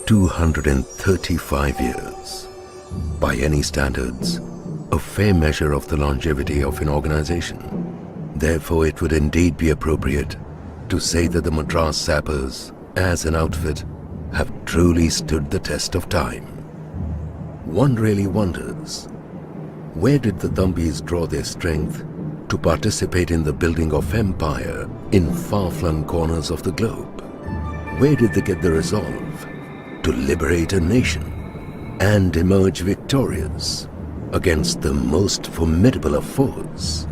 235 years. By any standards, a fair measure of the longevity of an organization. Therefore, it would indeed be appropriate to say that the Madras Sappers, as an outfit, have truly stood the test of time. One really wonders, where did the Thambis draw their strength to participate in the building of empire in far-flung corners of the globe? Where did they get the resolve to liberate a nation and emerge victorious against the most formidable of foes?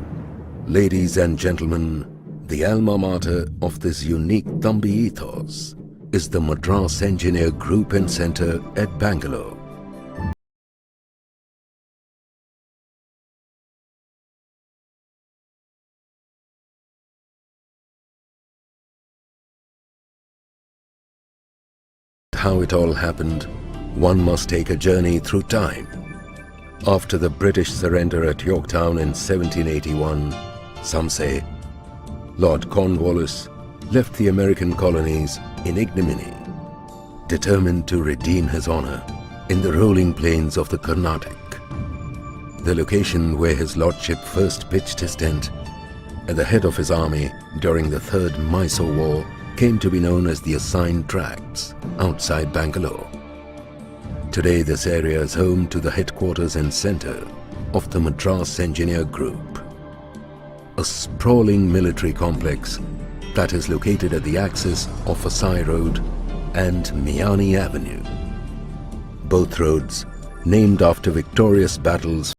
Ladies and gentlemen, the alma mater of this unique Thambi ethos is the Madras Engineer Group and Centre at Bangalore. How it all happened, one must take a journey through time. After the British surrender at Yorktown in 1781, some say, Lord Cornwallis left the American colonies in ignominy, determined to redeem his honor in the rolling plains of the Carnatic, the location where his lordship first pitched his tent at the head of his army during the Third Mysore War came to be known as the Assigned Tracts outside Bangalore. Today this area is home to the headquarters and centre of the Madras Engineer Group, a sprawling military complex that is located at the axis of Vasai Road and Miani Avenue, both roads named after victorious battles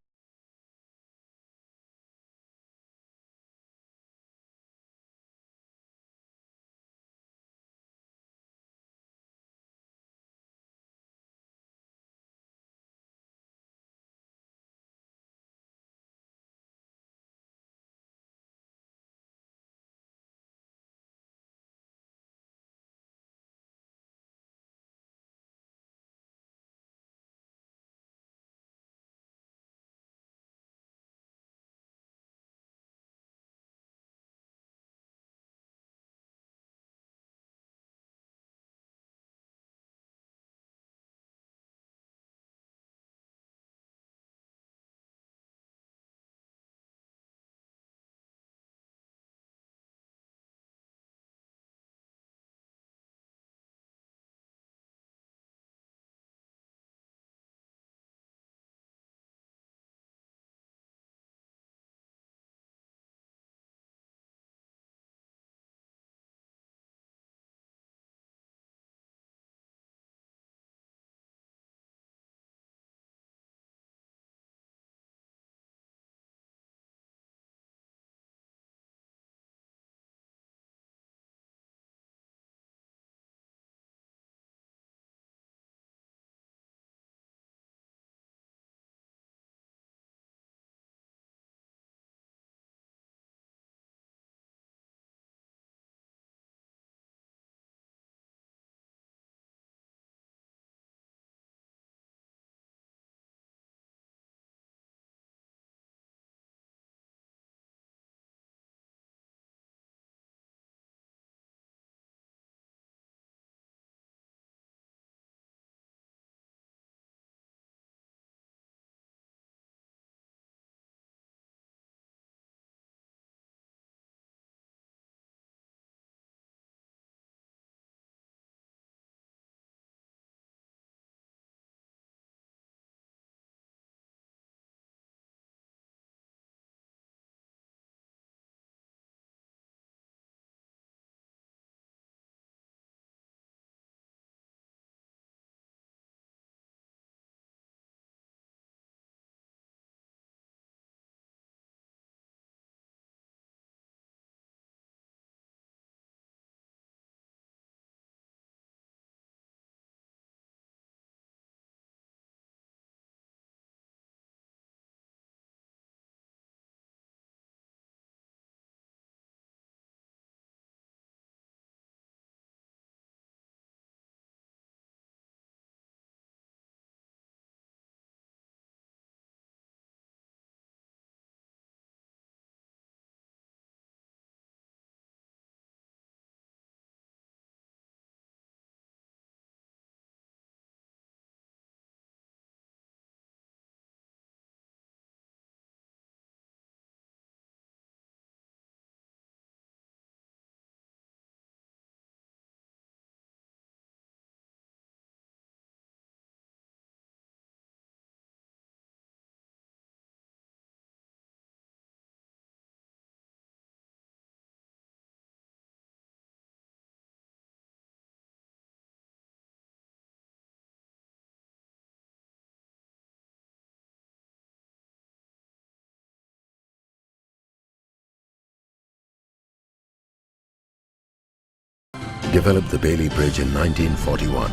developed the Bailey Bridge in 1941.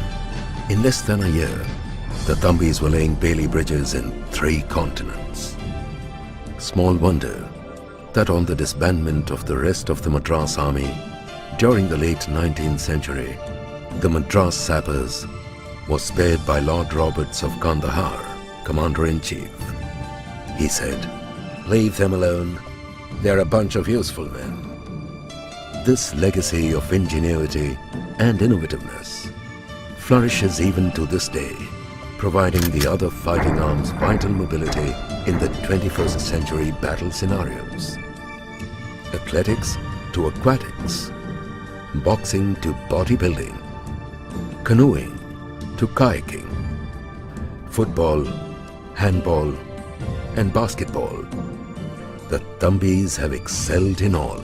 In less than a year, the Thambis were laying Bailey bridges in 3 continents. Small wonder that on the disbandment of the rest of the Madras Army during the late 19th century, the Madras Sappers was spared by Lord Roberts of Kandahar, Commander-in-Chief. He said, "Leave them alone. They're a bunch of useful men." This legacy of ingenuity and innovativeness flourishes even to this day, providing the other fighting arms vital mobility in the 21st century battle scenarios. Athletics to aquatics, boxing to bodybuilding, canoeing to kayaking, football, handball, and basketball. The Thambis have excelled in all,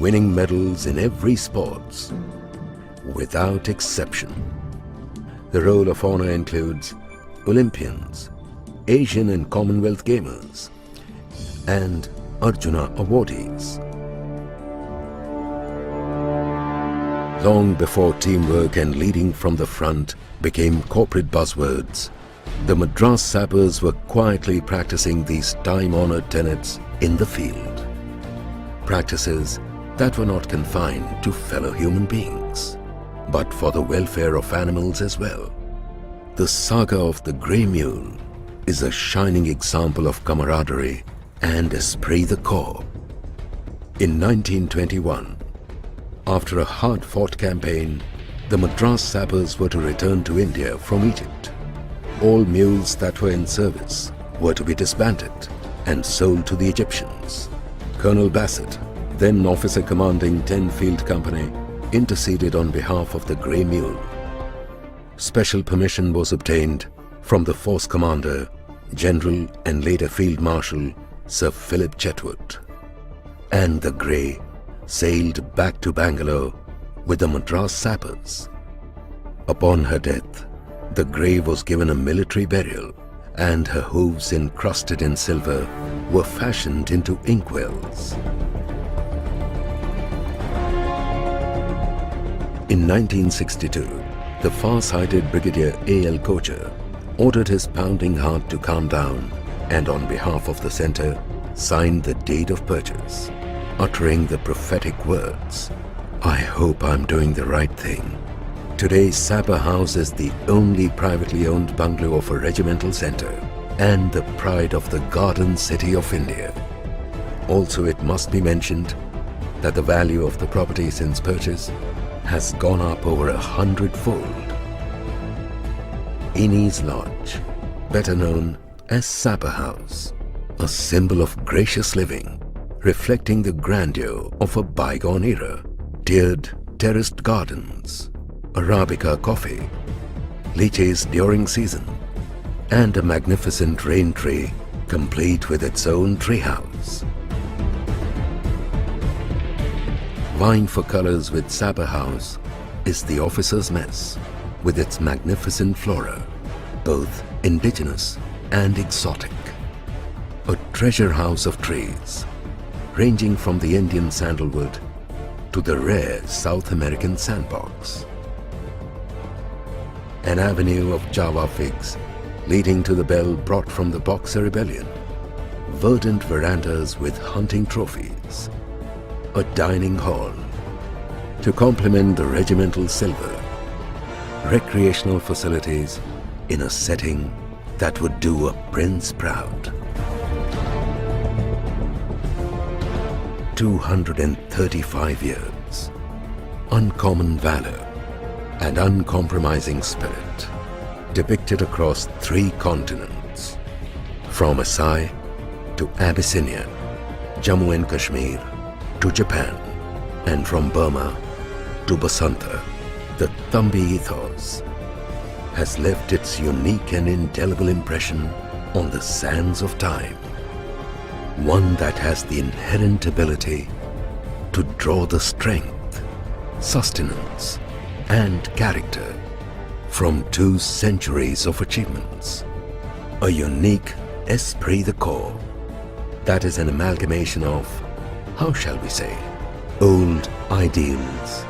winning medals in every sports, without exception. The roll of honor includes Olympians, Asian and Commonwealth Gamers, and Arjuna awardees. Long before teamwork and leading from the front became corporate buzzwords, the Madras Sappers were quietly practicing these time-honored tenets in the field. Practices that were not confined to fellow human beings, but for the welfare of animals as well. The saga of the Grey Mule is a shining example of camaraderie and esprit de corps. In 1921, after a hard-fought campaign, the Madras Sappers were to return to India from Egypt. All mules that were in service were to be disbanded and sold to the Egyptians. Colonel Bassett, then officer commanding 10 Field Company, interceded on behalf of the Grey Mule. Special permission was obtained from the force commander, General and later Field Marshal Sir Philip Chetwood. And the Grey sailed back to Bangalore with the Madras Sappers. Upon her death, the Grey was given a military burial, and her hooves encrusted in silver were fashioned into inkwells. In 1962, the far-sighted Brigadier A.L. Kocher ordered his pounding heart to calm down and on behalf of the centre signed the deed of purchase, uttering the prophetic words, "I hope I'm doing the right thing." Today, Sapper House is the only privately owned bungalow of a regimental centre and the pride of the Garden City of India. Also, it must be mentioned that the value of the property since purchase has gone up over 100-fold. Innie's Lodge, better known as Sapper House, a symbol of gracious living, reflecting the grandeur of a bygone era. Tiered terraced gardens, Arabica coffee, lychees during season, and a magnificent rain tree complete with its own treehouse. Vying for colors with Sapper House is the Officers' Mess with its magnificent flora, both indigenous and exotic. A treasure house of trees, ranging from the Indian sandalwood to the rare South American sandbox. An avenue of Java figs leading to the belle brought from the Boxer Rebellion. Verdant verandas with hunting trophies. A dining hall to complement the regimental silver. Recreational facilities in a setting that would do a prince proud. 235 years, uncommon valor and uncompromising spirit depicted across 3 continents, from Assai to Abyssinia, Jammu and Kashmir to Japan, and from Burma to Basanta. The Thambi ethos has left its unique and indelible impression on the sands of time. One that has the inherent ability to draw the strength, sustenance, and character from 2 centuries of achievements. A unique esprit de corps that is an amalgamation of, how shall we say, old ideals